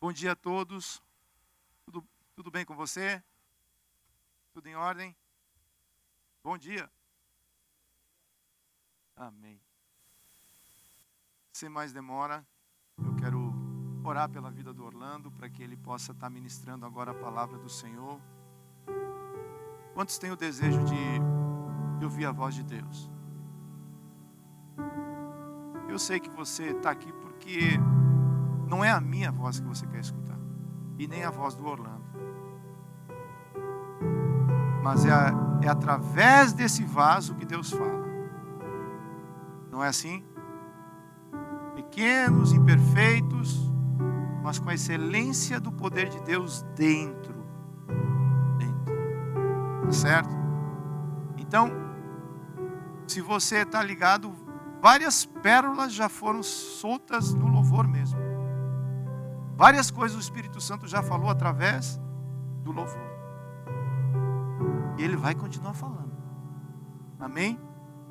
Bom dia a todos. Tudo bem com você? Tudo em ordem? Bom dia. Amém. Sem mais demora, eu quero orar pela vida do Orlando, para que ele possa estar ministrando agora a palavra do Senhor. Quantos têm o desejo de ouvir a voz de Deus? Eu sei que você está aqui porque não é a minha voz que você quer escutar, e nem a voz do Orlando. Mas é através desse vaso que Deus fala. Não é assim? Pequenos, imperfeitos, mas com a excelência do poder de Deus dentro. Tá certo? Então, se você está ligado, várias pérolas já foram soltas no louvor mesmo. Várias coisas o Espírito Santo já falou através do louvor. E Ele vai continuar falando. Amém?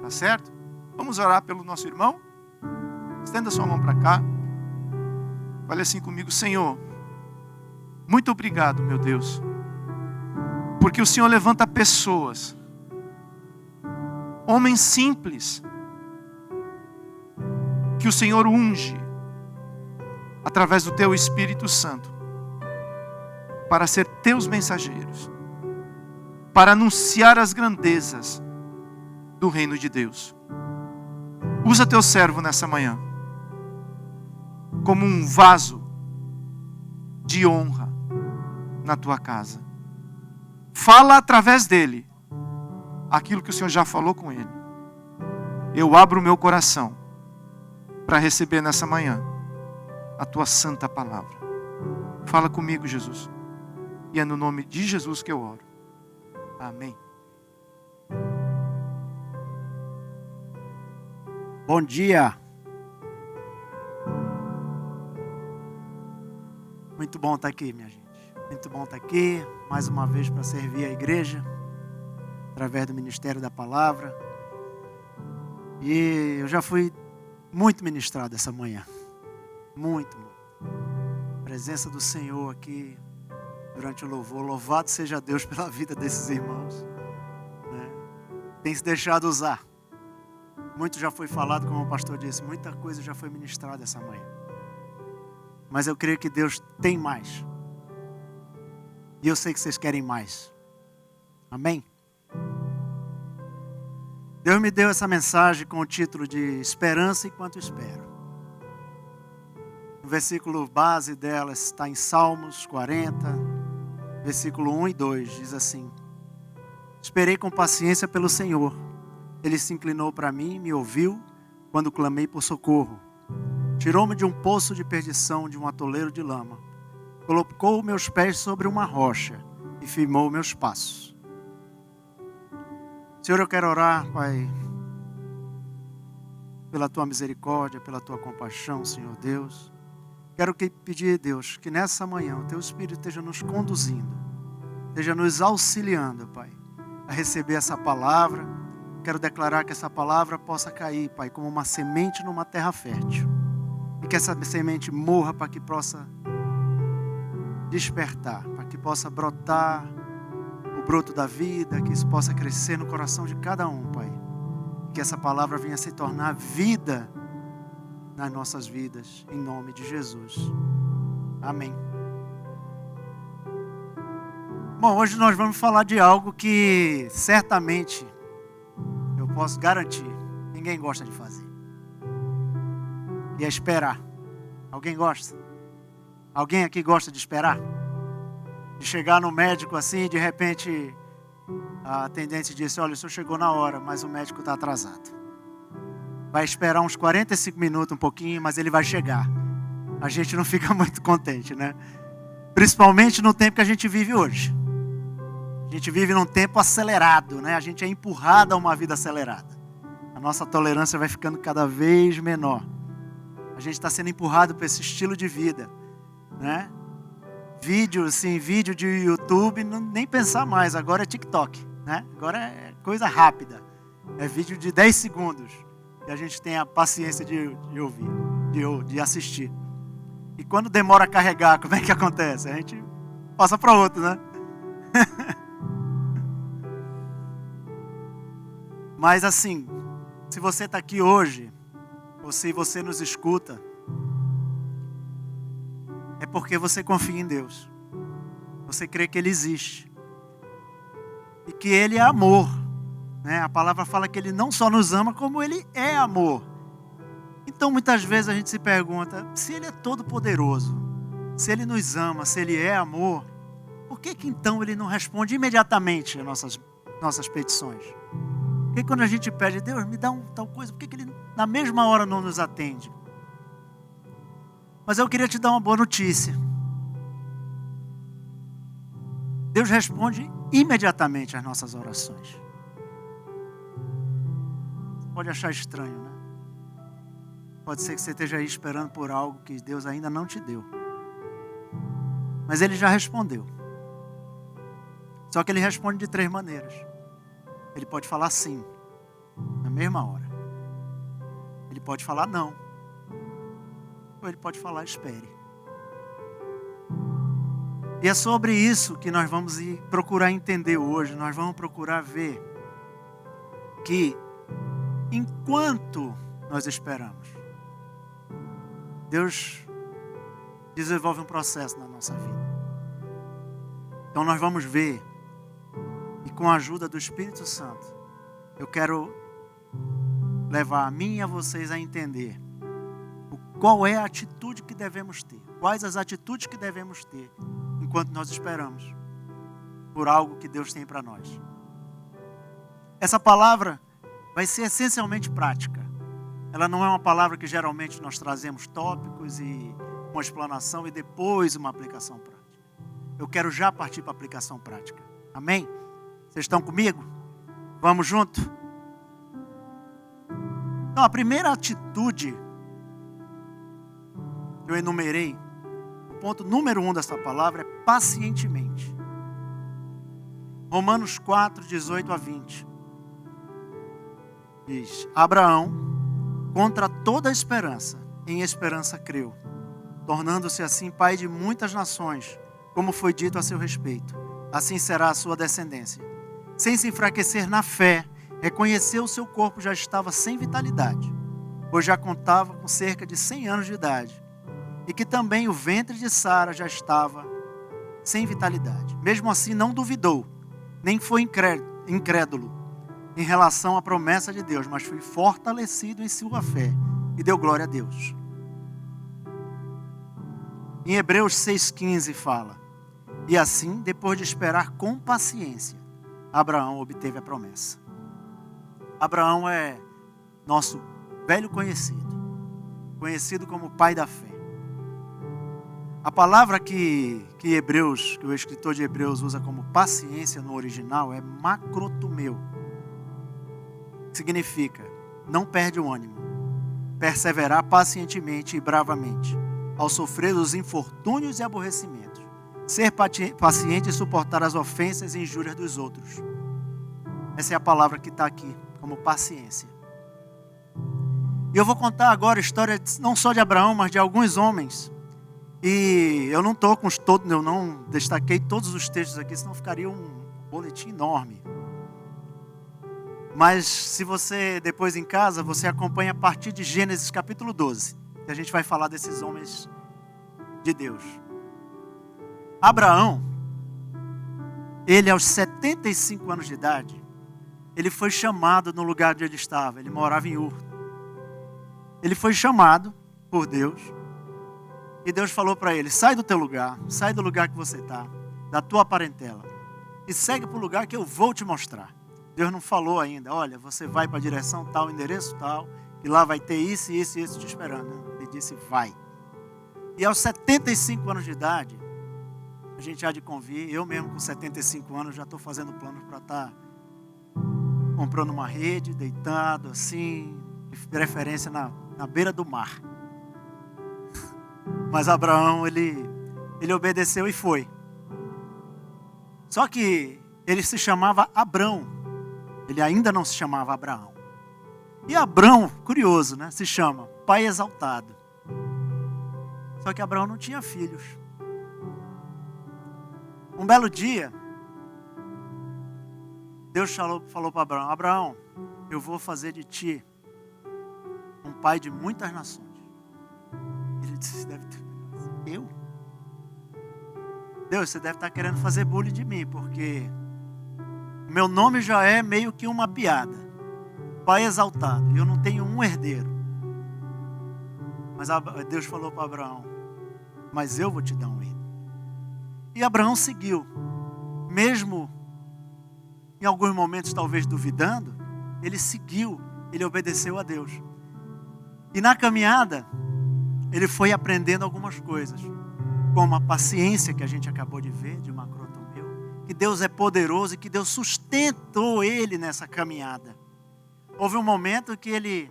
Tá certo? Vamos orar pelo nosso irmão? Estenda sua mão para cá. Fale assim comigo: Senhor, muito obrigado, meu Deus, porque o Senhor levanta pessoas, homens simples, que o Senhor unge através do Teu Espírito Santo para ser Teus mensageiros, para anunciar as grandezas do reino de Deus. Usa Teu servo nessa manhã como um vaso de honra na Tua casa. Fala através dele aquilo que o Senhor já falou com ele. Eu abro o meu coração para receber nessa manhã a Tua santa palavra. Fala comigo, Jesus. E é no nome de Jesus que eu oro. Amém. Bom dia. Muito bom estar aqui, minha gente. Muito bom estar aqui, mais uma vez para servir a igreja, através do Ministério da Palavra. E eu já fui muito ministrado essa manhã. Muito. A presença do Senhor aqui durante o louvor. Louvado seja Deus pela vida desses irmãos, né? Tem se deixado usar. Muito já foi falado, como o pastor disse, muita coisa já foi ministrada essa manhã. Mas eu creio que Deus tem mais. E eu sei que vocês querem mais. Amém? Deus me deu essa mensagem com o título de Esperança enquanto espero. O versículo base dela está em Salmos 40, versículo 1 e 2. Diz assim: Esperei com paciência pelo Senhor. Ele se inclinou para mim e me ouviu quando clamei por socorro. Tirou-me de um poço de perdição, de um atoleiro de lama. Colocou meus pés sobre uma rocha e firmou meus passos. Senhor, eu quero orar, Pai, pela Tua misericórdia, pela Tua compaixão, Senhor Deus. Quero pedir, Deus, que nessa manhã o Teu Espírito esteja nos conduzindo, esteja nos auxiliando, Pai, a receber essa palavra. Quero declarar que essa palavra possa cair, Pai, como uma semente numa terra fértil. E que essa semente morra para que possa despertar, para que possa brotar o broto da vida, que isso possa crescer no coração de cada um, Pai. Que essa palavra venha se tornar vida nas nossas vidas, em nome de Jesus. Amém. Bom, hoje nós vamos falar de algo que certamente eu posso garantir, ninguém gosta de fazer. E é esperar. Alguém gosta? Alguém aqui gosta de esperar? De chegar no médico assim e de repente a atendente disse: olha, o senhor chegou na hora, mas o médico está atrasado. Vai esperar uns 45 minutos, um pouquinho, mas ele vai chegar. A gente não fica muito contente, né? Principalmente no tempo que a gente vive hoje. A gente vive num tempo acelerado, né? A gente é empurrado a uma vida acelerada. A nossa tolerância vai ficando cada vez menor. A gente está sendo empurrado para esse estilo de vida, né? Vídeo de YouTube, nem pensar mais. Agora é TikTok, né? Agora é coisa rápida. É vídeo de 10 segundos. E a gente tem a paciência de ouvir, de assistir. E quando demora a carregar, como é que acontece? A gente passa para outro, né? Mas assim, se você está aqui hoje, ou se você nos escuta, é porque você confia em Deus. Você crê que Ele existe. E que Ele é amor. Né? A palavra fala que Ele não só nos ama, como Ele é amor. Então muitas vezes a gente se pergunta, se Ele é todo poderoso, se Ele nos ama, se Ele é amor, por que então Ele não responde imediatamente às nossas petições? Por que quando a gente pede, Deus me dá tal coisa, por que Ele na mesma hora não nos atende? Mas eu queria te dar uma boa notícia. Deus responde imediatamente às nossas orações. Você pode achar estranho, né? Pode ser que você esteja aí esperando por algo que Deus ainda não te deu. Mas Ele já respondeu. Só que Ele responde de 3 maneiras. Ele pode falar sim, na mesma hora. Ele pode falar não. Ou Ele pode falar espere. E é sobre isso que nós vamos procurar entender hoje. Nós vamos procurar ver que enquanto nós esperamos, Deus desenvolve um processo na nossa vida. Então nós vamos ver, e com a ajuda do Espírito Santo, eu quero levar a mim e a vocês a entender qual é a atitude que devemos ter, quais as atitudes que devemos ter enquanto nós esperamos por algo que Deus tem para nós. Essa palavra vai ser essencialmente prática. Ela não é uma palavra que geralmente nós trazemos tópicos e uma explanação e depois uma aplicação prática. Eu quero já partir para a aplicação prática. Amém? Vocês estão comigo? Vamos junto? Então, a primeira atitude que eu enumerei, o ponto número 1 dessa palavra é pacientemente. Romanos 4, 18 a 20. Diz, Abraão, contra toda esperança, em esperança creu, tornando-se assim pai de muitas nações, como foi dito a seu respeito. Assim será a sua descendência. Sem se enfraquecer na fé, reconheceu o seu corpo já estava sem vitalidade, pois já contava com cerca de 100 anos de idade, e que também o ventre de Sara já estava sem vitalidade. Mesmo assim não duvidou, nem foi incrédulo em relação à promessa de Deus, mas foi fortalecido em sua fé e deu glória a Deus. Em Hebreus 6,15 fala, e assim, depois de esperar com paciência, Abraão obteve a promessa. Abraão é nosso velho conhecido como pai da fé. A palavra que o escritor de Hebreus usa como paciência no original é macrotumeu. Significa, não perde o ânimo, perseverar pacientemente e bravamente, ao sofrer os infortúnios e aborrecimentos, ser paciente e suportar as ofensas e injúrias dos outros. Essa é a palavra que está aqui, como paciência. E eu vou contar agora a história não só de Abraão, mas de alguns homens. E eu não estou com todos, eu não destaquei todos os textos aqui, senão ficaria um boletim enorme. Mas se você, depois em casa, você acompanha a partir de Gênesis capítulo 12, que a gente vai falar desses homens de Deus. Abraão, ele aos 75 anos de idade, ele foi chamado no lugar onde ele estava, ele morava em Ur. Ele foi chamado por Deus, e Deus falou para ele, sai do teu lugar, sai do lugar que você está, da tua parentela, e segue para o lugar que eu vou te mostrar. Deus não falou ainda, olha, você vai para a direção tal, endereço tal, e lá vai ter isso e isso e isso te esperando. Ele disse, vai. E aos 75 anos de idade, a gente há de convir, eu mesmo com 75 anos já estou fazendo planos para estar comprando uma rede, deitado assim, de preferência na beira do mar. Mas Abraão, ele obedeceu e foi. Só que ele se chamava Abrão. Ele ainda não se chamava Abraão. E Abrão, curioso, né? Se chama Pai Exaltado. Só que Abraão não tinha filhos. Um belo dia, Deus falou para Abraão: Abraão, eu vou fazer de ti um pai de muitas nações. Ele disse: eu? Deus, você deve estar querendo fazer bullying de mim, porque meu nome já é meio que uma piada. Pai exaltado, e eu não tenho um herdeiro. Mas Deus falou para Abraão: mas eu vou te dar um herdeiro. E Abraão seguiu, mesmo em alguns momentos talvez duvidando, ele seguiu, ele obedeceu a Deus. E na caminhada, ele foi aprendendo algumas coisas, como a paciência que a gente acabou de ver, de Macrotomeu, que Deus é poderoso e que Deus sustentou ele nessa caminhada. Houve um momento que ele,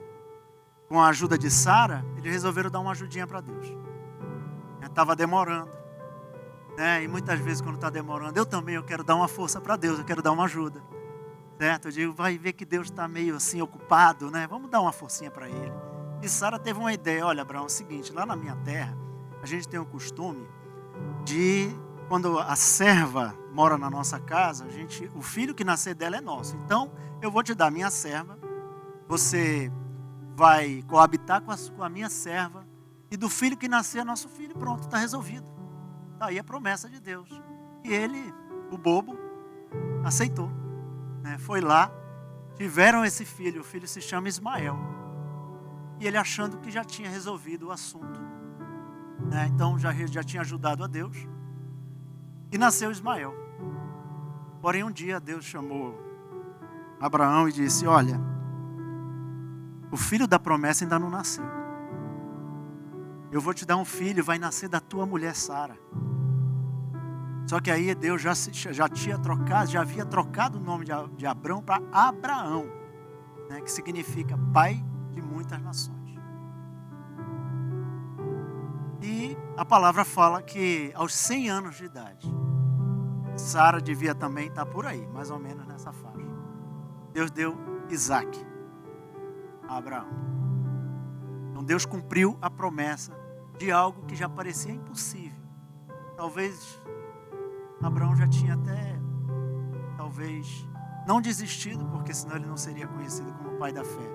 com a ajuda de Sara, eles resolveram dar uma ajudinha para Deus. Estava demorando. E muitas vezes quando está demorando, eu quero dar uma força para Deus, eu quero dar uma ajuda. Certo? Eu digo, vai ver que Deus está meio assim ocupado, né? Vamos dar uma forcinha para ele. E Sara teve uma ideia: olha, Abraão, é o seguinte, lá na minha terra, a gente tem o costume de, quando a serva mora na nossa casa, o filho que nascer dela é nosso. Então, eu vou te dar minha serva, você vai coabitar com a minha serva, e do filho que nascer é nosso filho, pronto, está resolvido. Está aí a promessa de Deus. E ele, o bobo, aceitou. Foi lá, tiveram esse filho, o filho se chama Ismael. E ele achando que já tinha resolvido o assunto. Então já tinha ajudado a Deus. E nasceu Ismael. Porém um dia Deus chamou Abraão e disse: olha, o filho da promessa ainda não nasceu. Eu vou te dar um filho, vai nascer da tua mulher Sara. Só que aí Deus já havia trocado o nome de Abrão para Abraão, que significa pai de muitas nações. E a palavra fala que aos 100 anos de idade, Sara devia também estar por aí, mais ou menos nessa faixa. Deus deu Isaac a Abraão. Então Deus cumpriu a promessa de algo que já parecia impossível. Talvez Abraão já tinha até, não desistido, porque senão ele não seria conhecido como pai da fé.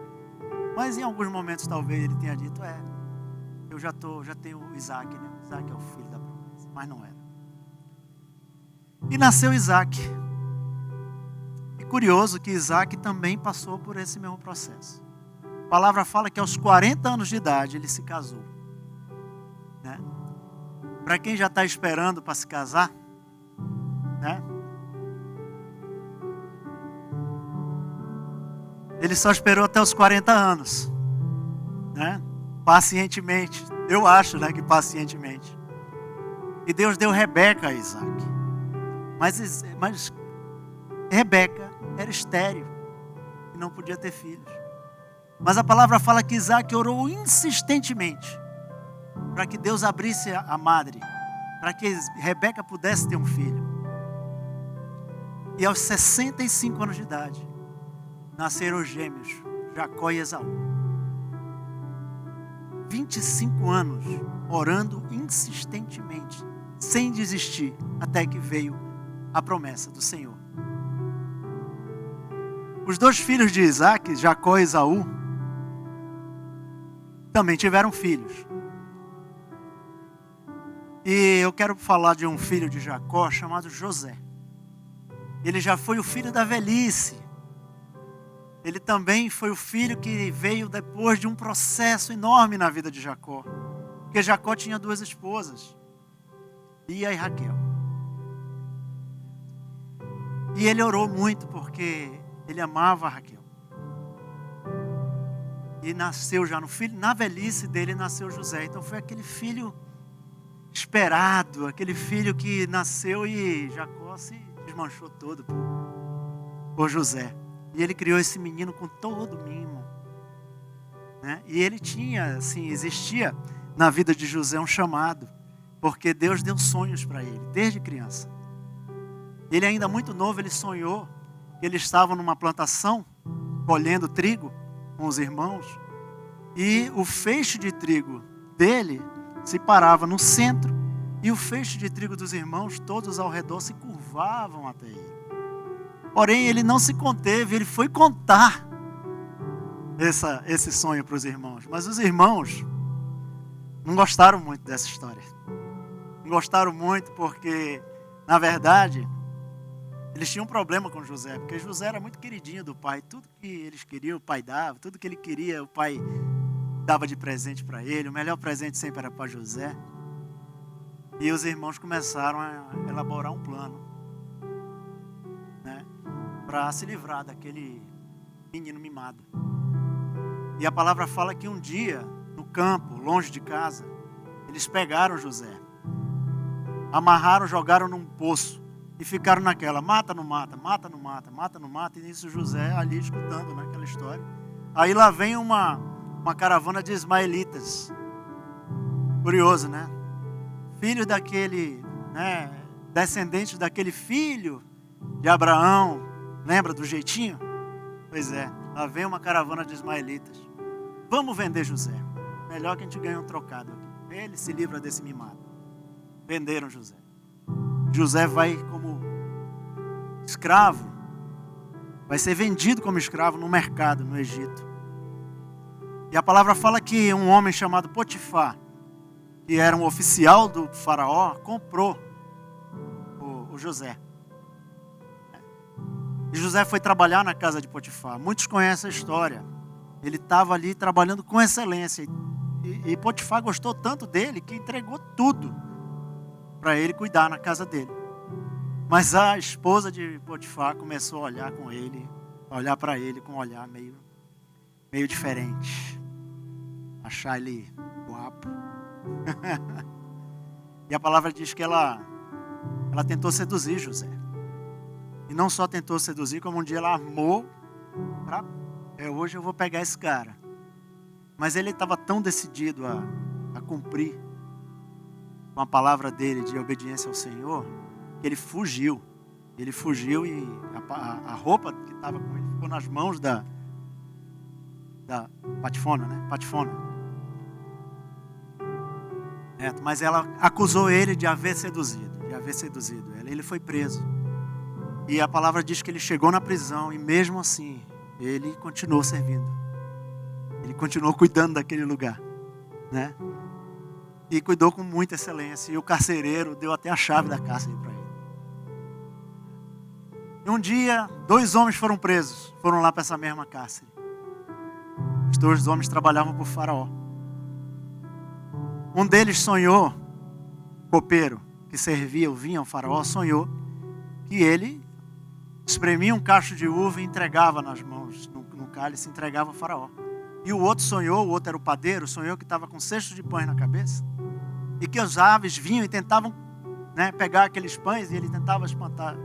Mas em alguns momentos talvez ele tenha dito: eu já tenho Isaac, né? Isaac é o filho da promessa, mas não era. E nasceu Isaac. E curioso que Isaac também passou por esse mesmo processo. A palavra fala que aos 40 anos de idade ele se casou. Para quem já está esperando para se casar, ele só esperou até os 40 anos, pacientemente, eu acho, que pacientemente. E Deus deu Rebeca a Isaac, mas Rebeca era estéril e não podia ter filhos. Mas a palavra fala que Isaac orou insistentemente para que Deus abrisse a madre, para que Rebeca pudesse ter um filho. E aos 65 anos de idade, nasceram os gêmeos, Jacó e Esaú. 25 anos orando insistentemente, sem desistir, até que veio a promessa do Senhor. Os dois filhos de Isaac, Jacó e Esaú, também tiveram filhos. E eu quero falar de um filho de Jacó chamado José. Ele já foi o filho da velhice. Ele também foi o filho que veio depois de um processo enorme na vida de Jacó. Porque Jacó tinha 2 esposas, Lia e Raquel. E ele orou muito porque ele amava a Raquel. E nasceu já na velhice dele nasceu José. Então foi aquele filho esperado, aquele filho que nasceu e Jacó se desmanchou todo por José. E ele criou esse menino com todo mimo. E ele tinha, assim, existia na vida de José um chamado, porque Deus deu sonhos para ele, desde criança. Ele ainda muito novo, ele sonhou que eles estavam numa plantação, colhendo trigo com os irmãos, e o feixe de trigo dele se parava no centro e o feixe de trigo dos irmãos, todos ao redor, se curvavam até ele. Porém, ele não se conteve, ele foi contar esse sonho para os irmãos. Mas os irmãos não gostaram muito dessa história. Não gostaram muito porque, na verdade, eles tinham um problema com José, porque José era muito queridinho do pai. Tudo que eles queriam, o pai dava. Tudo que ele queria, o pai dava de presente para ele. O melhor presente sempre era para José. E os irmãos começaram a elaborar um plano, né, para se livrar daquele menino mimado. E a palavra fala que um dia, no campo, longe de casa, eles pegaram José, amarraram, jogaram num poço e ficaram naquela, mata, não mata, mata, não mata, mata, não mata. E nisso José ali escutando, né, aquela história. Aí lá vem uma caravana de ismaelitas. Curioso, né? Filho daquele, né, descendente daquele filho de Abraão. Lembra do jeitinho? Pois é, lá vem uma caravana de ismaelitas. Vamos vender José. Melhor que a gente ganhe um trocado aqui. Ele se livra desse mimado. Venderam José. José vai como escravo. Vai ser vendido como escravo no mercado, no Egito. E a palavra fala que um homem chamado Potifar, que era um oficial do faraó, comprou o José. E José foi trabalhar na casa de Potifar. Muitos conhecem a história. Ele estava ali trabalhando com excelência. E Potifar gostou tanto dele que entregou tudo para ele cuidar na casa dele. Mas a esposa de Potifar começou a olhar com ele, a olhar para ele com um olhar meio diferente. Achar ele guapo. E a palavra diz que ela tentou seduzir José. E não só tentou seduzir, como um dia ela armou para... hoje eu vou pegar esse cara. Mas ele estava tão decidido a cumprir com a palavra dele de obediência ao Senhor, que ele fugiu. Ele fugiu e a roupa que estava com ele ficou nas mãos da Patifona, né? Patifona. Mas ela acusou ele de haver seduzido ela. Ele foi preso. E a palavra diz que ele chegou na prisão e mesmo assim, ele continuou servindo. Ele continuou cuidando daquele lugar, né? E cuidou com muita excelência. E o carcereiro deu até a chave da cárcere para ele. E um dia, 2 homens foram presos. Foram lá para essa mesma cárcere. Os 2 homens trabalhavam para o faraó. Um deles sonhou, copeiro, que servia o vinho ao faraó, sonhou que ele espremia um cacho de uva e entregava nas mãos, no cálice, entregava ao faraó. E o outro sonhou, o outro era o padeiro, sonhou que estava com cestos de pães na cabeça. E que as aves vinham e tentavam, né, pegar aqueles pães e ele tentava espantar.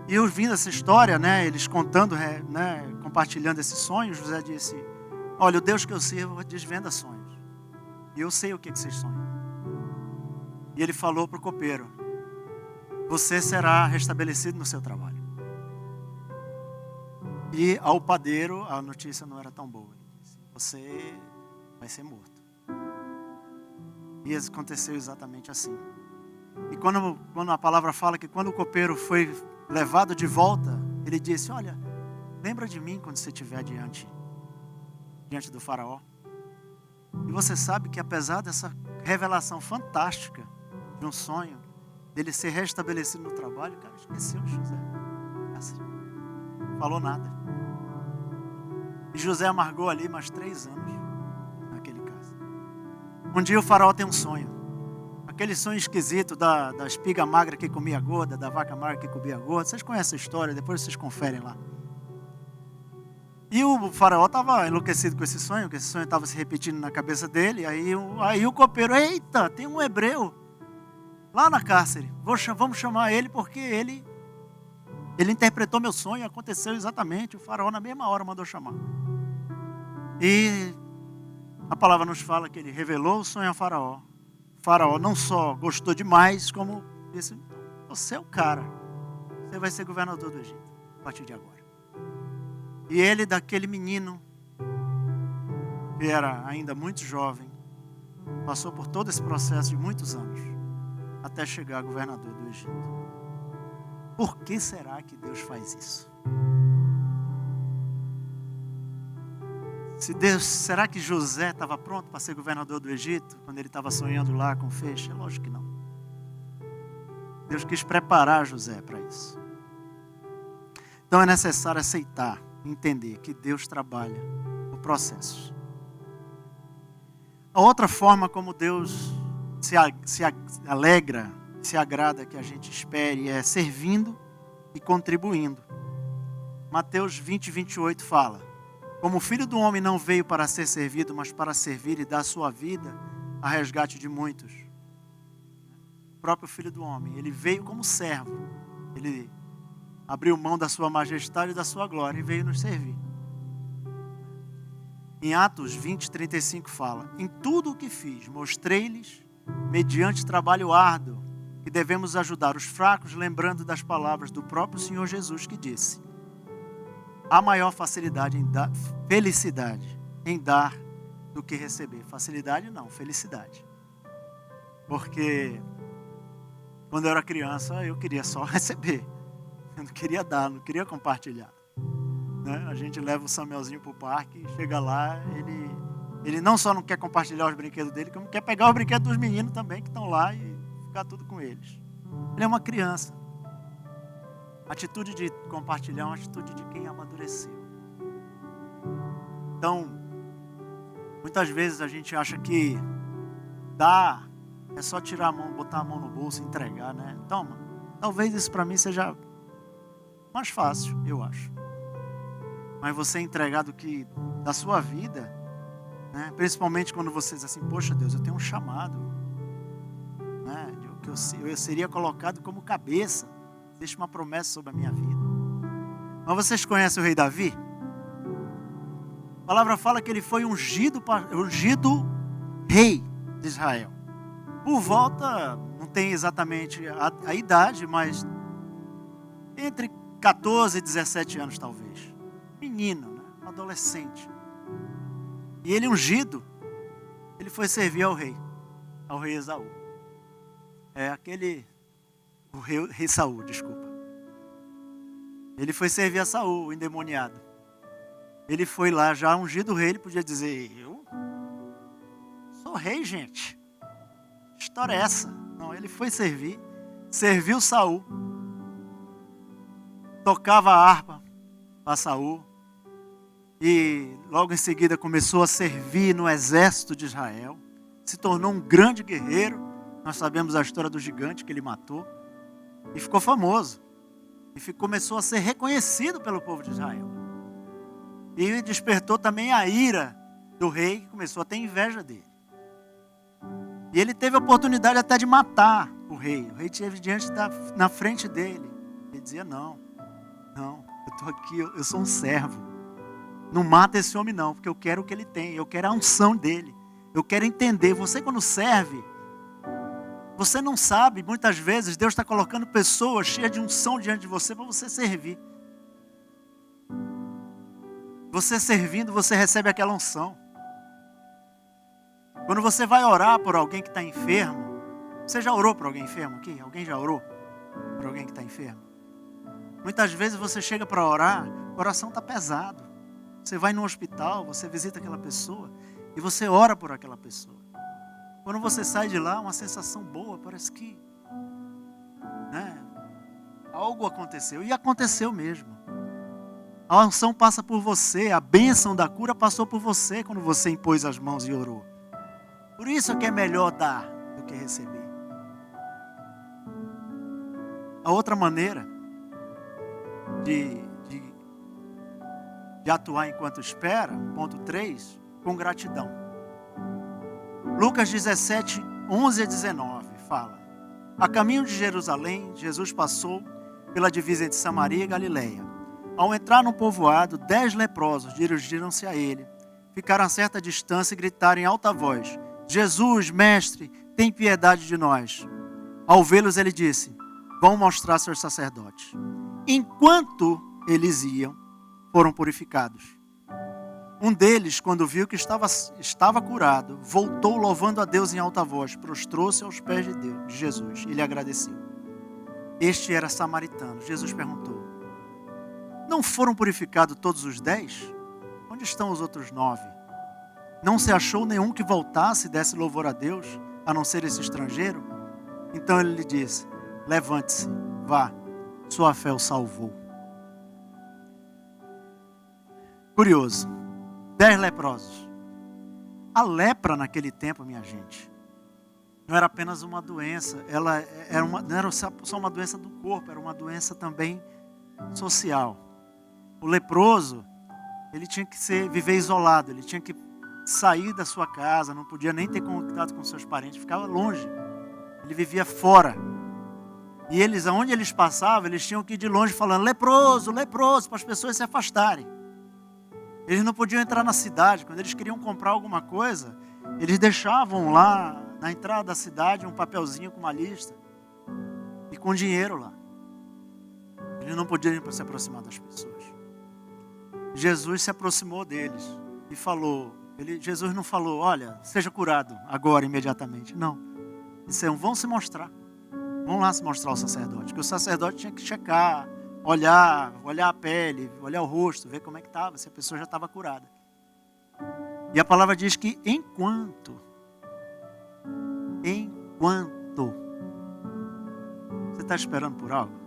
E ouvindo essa história, né, eles contando, né, compartilhando esse sonho, José disse: olha, o Deus que eu sirvo desvenda sonhos. E eu sei o que vocês sonham. E ele falou para o copeiro: você será restabelecido no seu trabalho. E ao padeiro, a notícia não era tão boa. Ele disse: você vai ser morto. E aconteceu exatamente assim. E quando a palavra fala que quando o copeiro foi levado de volta, ele disse: olha, lembra de mim quando você estiver diante do faraó. E você sabe que apesar dessa revelação fantástica de um sonho, dele ser restabelecido no trabalho, o cara esqueceu de José. Assim, não falou nada. E José amargou ali mais 3 anos naquele caso. Um dia o faraó tem um sonho. Aquele sonho esquisito da espiga magra que comia gorda, da vaca magra que comia gorda. Vocês conhecem a história, depois vocês conferem lá. E o faraó estava enlouquecido com esse sonho, que esse sonho estava se repetindo na cabeça dele. Aí o copeiro: eita, tem um hebreu lá na cárcere. Vamos chamar ele porque ele interpretou meu sonho, aconteceu exatamente. O faraó na mesma hora mandou chamar. E a palavra nos fala que ele revelou o sonho ao faraó. O faraó não só gostou demais, como disse: você é o cara. Você vai ser governador do Egito a partir de agora. E ele, daquele menino, que era ainda muito jovem, passou por todo esse processo de muitos anos, até chegar a governador do Egito. Por que será que Deus faz isso? Será que José estava pronto para ser governador do Egito, quando ele estava sonhando lá com o feixe? Lógico que não. Deus quis preparar José para isso. Então é necessário aceitar, entender que Deus trabalha no processo. A outra forma como Deus se alegra, se agrada que a gente espere é servindo e contribuindo. Mateus 20, 28 fala: como o Filho do Homem não veio para ser servido, mas para servir e dar sua vida a resgate de muitos. O próprio Filho do Homem, ele veio como servo. Ele abriu mão da sua majestade e da sua glória e veio nos servir. Em Atos 20, 35 fala: em tudo o que fiz, mostrei-lhes, mediante trabalho árduo, que devemos ajudar os fracos, lembrando das palavras do próprio Senhor Jesus, que disse: há maior facilidade em dar, felicidade em dar do que receber. Facilidade não, felicidade. Porque quando eu era criança, eu queria só receber. Eu não queria dar, não queria compartilhar. Né? A gente leva o Samuelzinho para o parque, chega lá, ele não só não quer compartilhar os brinquedos dele, como quer pegar os brinquedos dos meninos também, que estão lá, e ficar tudo com eles. Ele é uma criança. A atitude de compartilhar é uma atitude de quem amadureceu. Então, muitas vezes a gente acha que dar é só tirar a mão, botar a mão no bolso e entregar, né? Toma. Talvez isso para mim seja mais fácil, eu acho. Mas você entregar do que da sua vida, né? Principalmente quando você diz assim: poxa Deus, eu tenho um chamado, né? Eu seria colocado como cabeça. Existe uma promessa sobre a minha vida. Mas vocês conhecem o rei Davi? A palavra fala que ele foi ungido rei de Israel. Por volta, não tem exatamente a idade, mas entre 14 e 17 anos talvez. Menino, né? Adolescente. E ele ungido, ele foi servir ao rei Esaú. O rei Saul, desculpa. Ele foi servir a Saul, o endemoniado. Ele foi lá já ungido rei, ele podia dizer: eu sou rei, gente. Que história é essa? Não, ele foi serviu Saul. Tocava a harpa para Saul. E logo em seguida começou a servir no exército de Israel. Se tornou um grande guerreiro. Nós sabemos a história do gigante que ele matou. E ficou famoso. E começou a ser reconhecido pelo povo de Israel. E despertou também a ira do rei, que começou a ter inveja dele. E ele teve a oportunidade até de matar o rei. O rei esteve na frente dele. Ele dizia: não, eu estou aqui, eu sou um servo. Não mata esse homem não, porque eu quero o que ele tem. Eu quero a unção dele. Eu quero entender. Você quando serve, você não sabe, muitas vezes Deus está colocando pessoas cheias de unção diante de você para você servir. Você servindo, você recebe aquela unção. Quando você vai orar por alguém que está enfermo, você já orou por alguém enfermo aqui? Alguém já orou por alguém que está enfermo? Muitas vezes você chega para orar, o coração está pesado. Você vai no hospital, você visita aquela pessoa e você ora por aquela pessoa. Quando você sai de lá, uma sensação boa, parece que algo aconteceu. E aconteceu mesmo. A unção passa por você, a bênção da cura passou por você quando você impôs as mãos e orou. Por isso que é melhor dar do que receber. A outra maneira de atuar enquanto espera, ponto 3, com gratidão. Lucas 17, 11 a 19 fala: a caminho de Jerusalém, Jesus passou pela divisa entre Samaria e Galileia. Ao entrar num povoado, 10 leprosos dirigiram-se a ele. Ficaram a certa distância e gritaram em alta voz: Jesus, mestre, tem piedade de nós. Ao vê-los, ele disse: vão mostrar-se aos sacerdotes. Enquanto eles iam, foram purificados. Um deles, quando viu que estava curado, voltou louvando a Deus em alta voz, prostrou-se aos pés de Jesus e lhe agradeceu. Este era samaritano. Jesus perguntou: não foram purificados todos os 10? Onde estão os outros 9? Não se achou nenhum que voltasse e desse louvor a Deus, a não ser esse estrangeiro? Então ele lhe disse: levante-se, vá, sua fé o salvou. Curioso, 10 leprosos. A lepra naquele tempo, minha gente, não era apenas uma doença, não era só uma doença do corpo, era uma doença também social. O leproso, ele tinha que viver isolado, ele tinha que sair da sua casa, não podia nem ter contato com seus parentes, ficava longe. Ele vivia fora. E eles, aonde eles passavam, eles tinham que ir de longe falando: leproso, leproso, para as pessoas se afastarem. Eles não podiam entrar na cidade. Quando eles queriam comprar alguma coisa, eles deixavam lá na entrada da cidade um papelzinho com uma lista e com dinheiro lá. Eles não podiam se aproximar das pessoas. Jesus se aproximou deles e falou. Jesus não falou: olha, seja curado agora, imediatamente. Não. Disseram: vão se mostrar. Vão lá se mostrar ao sacerdote. Porque o sacerdote tinha que checar, olhar a pele, olhar o rosto, ver como é que estava, se a pessoa já estava curada. E a palavra diz que enquanto você está esperando por algo,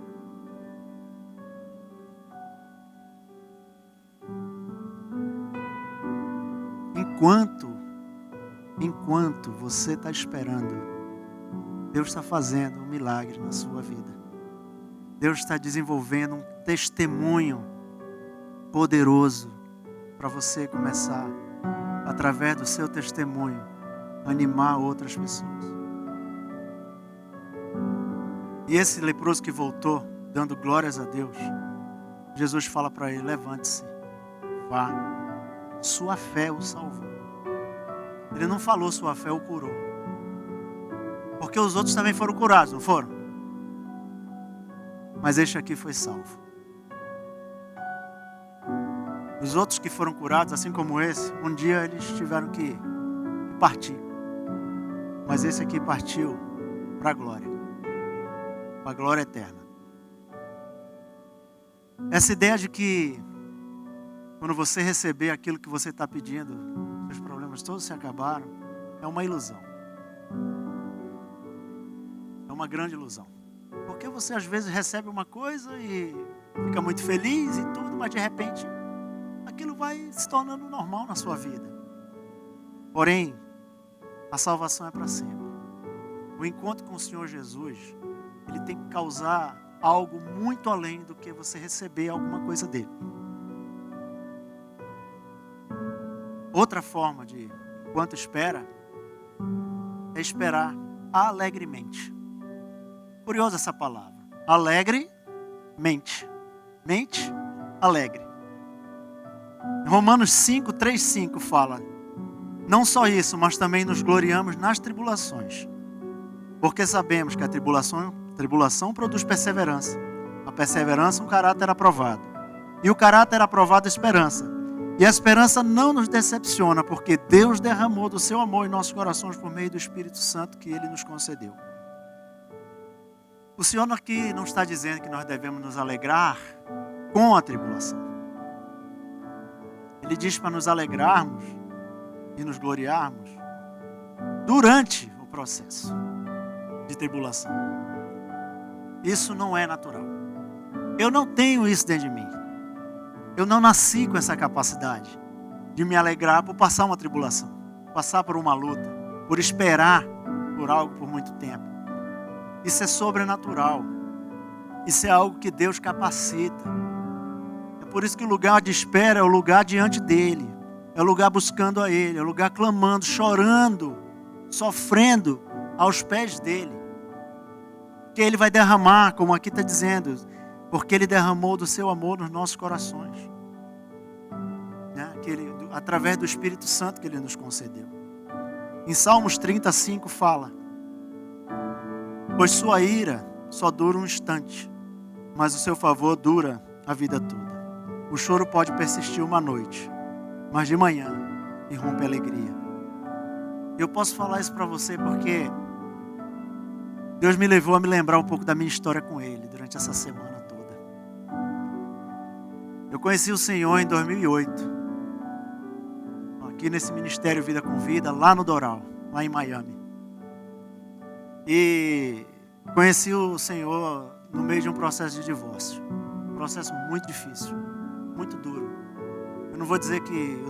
enquanto você está esperando, Deus está fazendo um milagre na sua vida. Deus está desenvolvendo um testemunho poderoso para você começar, através do seu testemunho, animar outras pessoas. E esse leproso que voltou, dando glórias a Deus, Jesus fala para ele: levante-se, vá, sua fé o salvou. Ele não falou sua fé o curou, porque os outros também foram curados, não foram? Mas este aqui foi salvo. Os outros que foram curados, assim como esse, um dia eles tiveram que partir. Mas esse aqui partiu para a glória. Para a glória eterna. Essa ideia de que quando você receber aquilo que você está pedindo, seus problemas todos se acabaram, é uma ilusão. É uma grande ilusão. Porque você às vezes recebe uma coisa e fica muito feliz e tudo, mas de repente aquilo vai se tornando normal na sua vida. Porém, a salvação é para sempre. O encontro com o Senhor Jesus, ele tem que causar algo muito além do que você receber alguma coisa dele. Outra forma de, enquanto espera, é esperar alegremente. Curiosa essa palavra. Alegremente. Mente alegre. Romanos 5, 3, 5 fala: não só isso, mas também nos gloriamos nas tribulações. Porque sabemos que a tribulação produz perseverança. A perseverança, um caráter aprovado. E o caráter aprovado, esperança. E a esperança não nos decepciona, porque Deus derramou do seu amor em nossos corações por meio do Espírito Santo que Ele nos concedeu. O Senhor aqui não está dizendo que nós devemos nos alegrar com a tribulação. Ele diz para nos alegrarmos e nos gloriarmos durante o processo de tribulação. Isso não é natural. Eu não tenho isso dentro de mim. Eu não nasci com essa capacidade de me alegrar por passar uma tribulação, passar por uma luta, por esperar por algo por muito tempo. Isso é sobrenatural. Isso é algo que Deus capacita. É por isso que o lugar de espera é o lugar diante dEle. É o lugar buscando a Ele. É o lugar clamando, chorando, sofrendo aos pés dEle. Que Ele vai derramar, como aqui está dizendo, porque Ele derramou do seu amor nos nossos corações. Através do Espírito Santo que Ele nos concedeu. Em Salmos 35 fala: pois sua ira só dura um instante, mas o seu favor dura a vida toda. O choro pode persistir uma noite, mas de manhã irrompe a alegria. Eu posso falar isso para você porque Deus me levou a me lembrar um pouco da minha história com Ele durante essa semana toda. Eu conheci o Senhor em 2008, aqui nesse Ministério Vida com Vida, lá no Doral, lá em Miami. E conheci o Senhor no meio de um processo de divórcio. Um processo muito difícil, muito duro. Eu não vou dizer que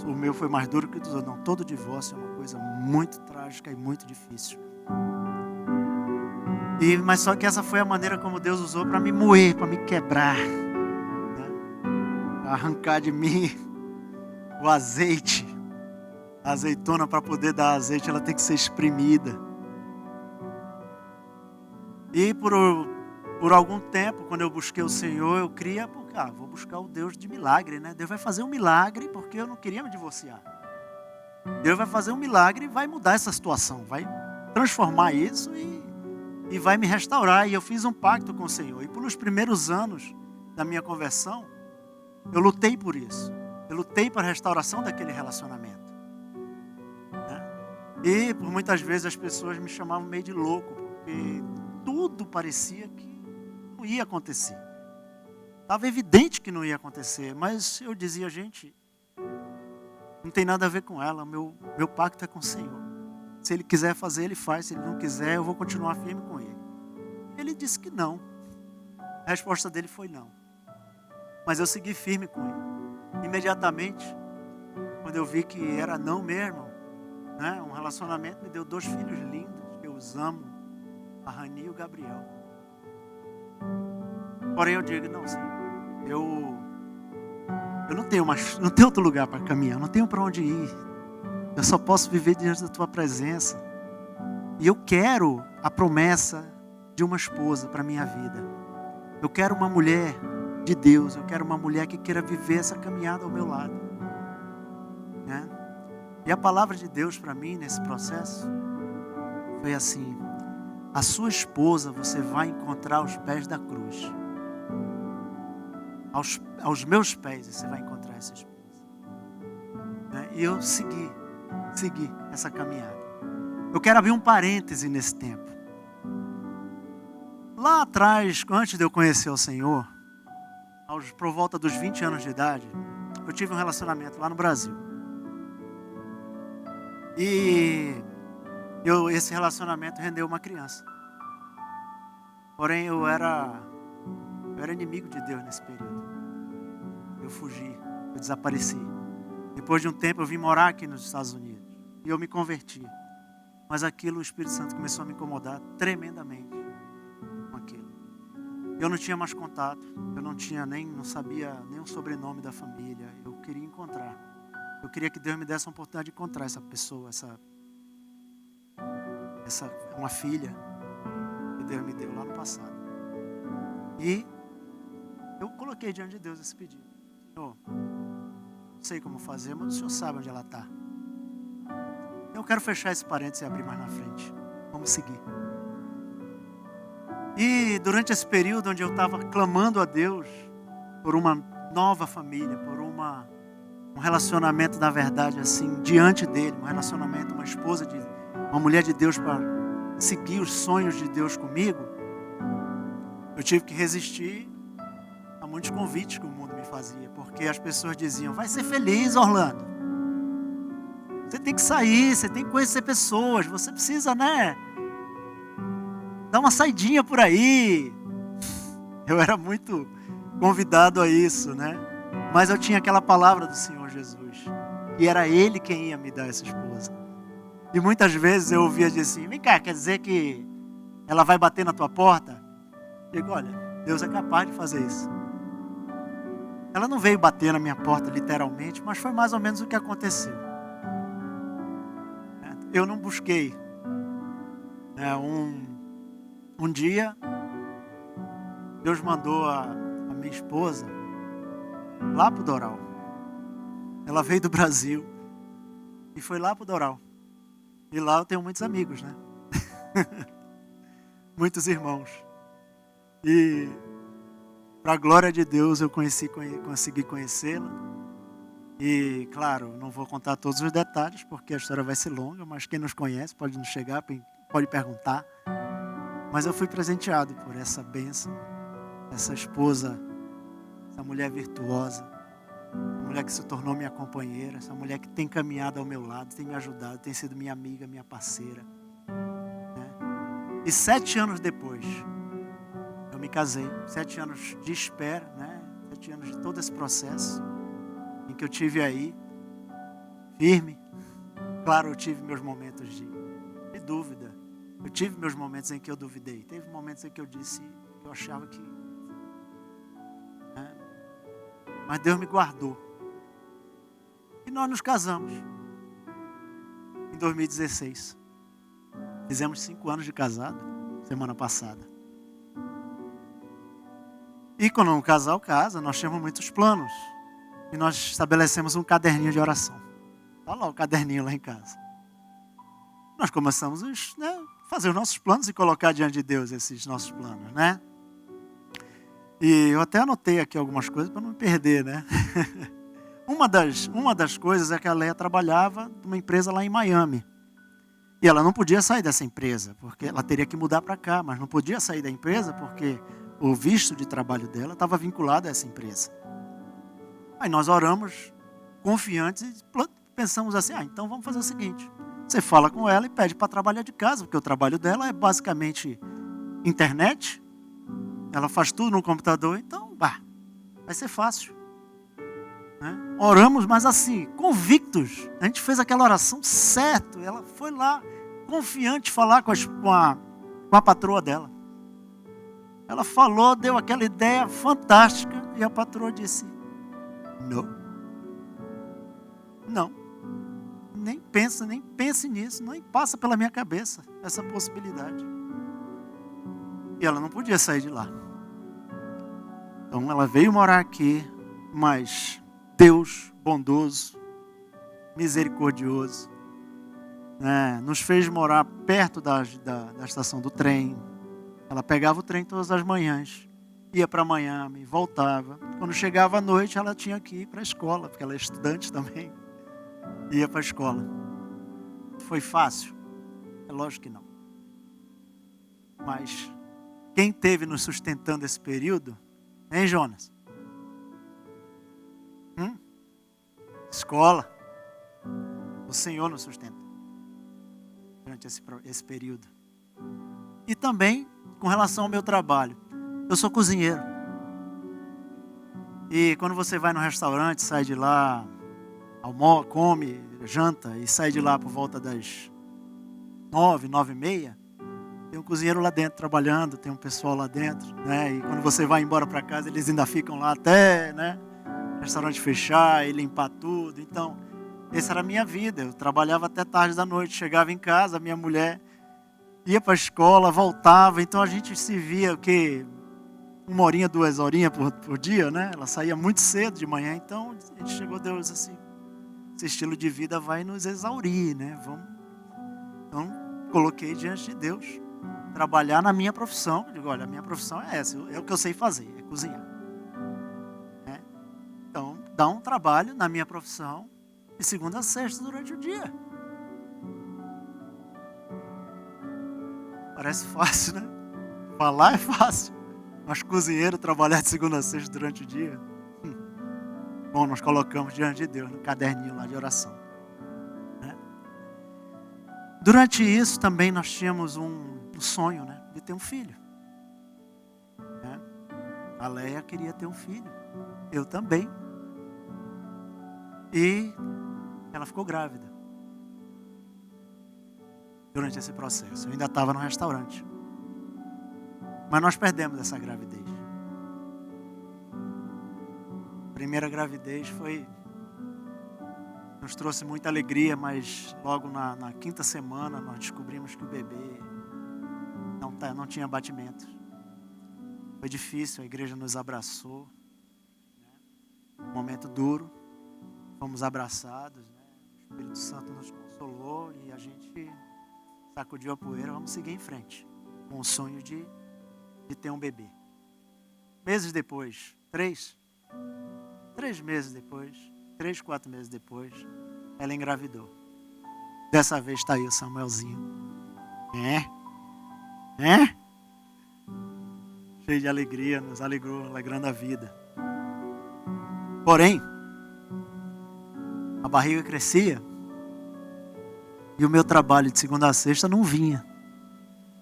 o meu foi mais duro que os outros, não. Todo divórcio é uma coisa muito trágica e muito difícil. Mas só que essa foi a maneira como Deus usou para me moer, para me quebrar, né? Para arrancar de mim o azeite. A azeitona, para poder dar azeite, ela tem que ser espremida. E por algum tempo, quando eu busquei o Senhor, eu queria, vou buscar o Deus de milagre, né? Deus vai fazer um milagre, porque eu não queria me divorciar. Deus vai fazer um milagre e vai mudar essa situação, vai transformar isso e vai me restaurar. E eu fiz um pacto com o Senhor. E pelos primeiros anos da minha conversão, eu lutei por isso. Eu lutei para a restauração daquele relacionamento, né? E por muitas vezes as pessoas me chamavam meio de louco, porque tudo parecia que não ia acontecer. Estava evidente que não ia acontecer, mas eu dizia, gente, não tem nada a ver com ela, meu pacto é com o Senhor. Se Ele quiser fazer, Ele faz. Se Ele não quiser, eu vou continuar firme com Ele. Ele disse que não. A resposta dele foi não. Mas eu segui firme com Ele. Imediatamente, quando eu vi que era não mesmo, né, um relacionamento, me deu 2 filhos lindos, que eu os amo, a Rani e o Gabriel. Porém eu digo, não, Senhor, eu não tenho outro lugar para caminhar, não tenho para onde ir. Eu só posso viver diante da Tua presença. E eu quero a promessa de uma esposa para a minha vida. Eu quero uma mulher de Deus, eu quero uma mulher que queira viver essa caminhada ao meu lado, né? E a palavra de Deus para mim nesse processo foi assim: a sua esposa você vai encontrar aos pés da cruz. Aos meus pés você vai encontrar essa esposa, né? E eu segui essa caminhada. Eu quero abrir um parêntese nesse tempo. Lá atrás, antes de eu conhecer o Senhor, por volta dos 20 anos de idade, eu tive um relacionamento lá no Brasil. E esse relacionamento rendeu uma criança. Porém, eu era inimigo de Deus nesse período. Eu fugi, eu desapareci. Depois de um tempo, eu vim morar aqui nos Estados Unidos. E eu me converti. Mas aquilo, o Espírito Santo começou a me incomodar tremendamente com aquilo. Eu não tinha mais contato. Eu não sabia nem o sobrenome da família. Eu queria encontrar. Eu queria que Deus me desse a oportunidade de encontrar essa pessoa, uma filha que Deus me deu lá no passado. E eu coloquei diante de Deus esse pedido. Senhor, não sei como fazer, mas o Senhor sabe onde ela está. Eu quero fechar esse parênteses e abrir mais na frente. Vamos seguir. E durante esse período onde eu estava clamando a Deus por uma nova família, por um relacionamento, na verdade, assim, diante dele, um relacionamento, uma mulher de Deus para seguir os sonhos de Deus comigo, eu tive que resistir a muitos convites que o mundo me fazia, porque as pessoas diziam: vai ser feliz, Orlando. Você tem que sair, você tem que conhecer pessoas, você precisa, né, dar uma saidinha por aí. Eu era muito convidado a isso, né? Mas eu tinha aquela palavra do Senhor Jesus, e era Ele quem ia me dar essa esposa. E muitas vezes eu ouvia assim: vem cá, quer dizer que ela vai bater na tua porta? Eu digo: olha, Deus é capaz de fazer isso. Ela não veio bater na minha porta literalmente, mas foi mais ou menos o que aconteceu. Eu não busquei. Um dia, Deus mandou a minha esposa lá para o Doral. Ela veio do Brasil e foi lá para o Doral. E lá eu tenho muitos amigos, né? Muitos irmãos. E para a glória de Deus eu consegui conhecê-la. E, claro, não vou contar todos os detalhes, porque a história vai ser longa, mas quem nos conhece pode nos chegar, pode perguntar. Mas eu fui presenteado por essa bênção, essa esposa, essa mulher virtuosa, a mulher que se tornou minha companheira, essa mulher que tem caminhado ao meu lado, tem me ajudado, tem sido minha amiga, minha parceira. Né? E 7 anos depois, eu me casei. 7 anos de espera, né? 7 anos de todo esse processo, em que eu tive aí, firme. Claro, eu tive meus momentos de dúvida. Eu tive meus momentos em que eu duvidei. Teve momentos em que eu disse que eu achava que... né? Mas Deus me guardou. E nós nos casamos. Em 2016. Fizemos 5 anos de casado, semana passada. E quando um casal casa, nós temos muitos planos. E nós estabelecemos um caderninho de oração. Está lá o caderninho lá em casa. Nós começamos a fazer os nossos planos e colocar diante de Deus esses nossos planos, né? E eu até anotei aqui algumas coisas para não me perder, né? Uma das coisas é que a Leia trabalhava numa empresa lá em Miami. E ela não podia sair dessa empresa, porque ela teria que mudar para cá, mas não podia sair da empresa porque o visto de trabalho dela estava vinculado a essa empresa. Aí nós oramos confiantes e pensamos assim, então vamos fazer o seguinte, você fala com ela e pede para trabalhar de casa, porque o trabalho dela é basicamente internet, ela faz tudo no computador, então vai ser fácil. Né? Oramos, mas assim, convictos, a gente fez aquela oração certo, ela foi lá, confiante, falar com a patroa dela. Ela falou, deu aquela ideia fantástica, e a patroa disse, não, nem pense nisso, nem passa pela minha cabeça essa possibilidade. E ela não podia sair de lá. Então ela veio morar aqui, mas Deus bondoso, misericordioso, né, nos fez morar perto da estação do trem. Ela pegava o trem todas as manhãs, ia para Miami, voltava. Quando chegava à noite, ela tinha que ir para a escola, porque ela é estudante também. Ia para a escola. Foi fácil? É lógico que não. Mas quem teve nos sustentando esse período, hein, Jonas? Escola. O Senhor nos sustentou durante esse período. E também com relação ao meu trabalho. Eu sou cozinheiro. E quando você vai no restaurante, sai de lá, come, janta e sai de lá por volta das 9h30, tem um cozinheiro lá dentro trabalhando, tem um pessoal lá dentro, né? E quando você vai embora para casa, eles ainda ficam lá até, né, o restaurante fechar e limpar tudo. Então, essa era a minha vida. Eu trabalhava até tarde da noite, chegava em casa, minha mulher ia para a escola, voltava. Então a gente se via 1 horinha, 2 horinhas por dia, né? Ela saía muito cedo de manhã, então a gente chegou a Deus assim, esse estilo de vida vai nos exaurir, né? Então coloquei diante de Deus, trabalhar na minha profissão. Eu digo, olha, a minha profissão é essa, é o que eu sei fazer, é cozinhar. Então, dá um trabalho na minha profissão de segunda a sexta durante o dia. Parece fácil, né? Falar é fácil. Mas cozinheiro trabalhar de segunda a sexta durante o dia. Bom, nós colocamos diante de Deus no caderninho lá de oração. Né? Durante isso também nós tínhamos um sonho, né, de ter um filho. Né? A Leia queria ter um filho. Eu também. E ela ficou grávida. Durante esse processo. Eu ainda estava no restaurante. Mas nós perdemos essa gravidez. A primeira gravidez nos trouxe muita alegria, mas logo na 5ª semana nós descobrimos que o bebê não tinha batimento. Foi difícil, a igreja nos abraçou. Né? Um momento duro. Fomos abraçados. Né? O Espírito Santo nos consolou e a gente sacudiu a poeira. Vamos seguir em frente com o sonho de ter um bebê. Meses depois, 3 meses depois, 3, 4 meses depois, ela engravidou. Dessa vez está aí o Samuelzinho. Cheio de alegria, nos alegrou, alegrando a vida. Porém, a barriga crescia e o meu trabalho de segunda a sexta não vinha.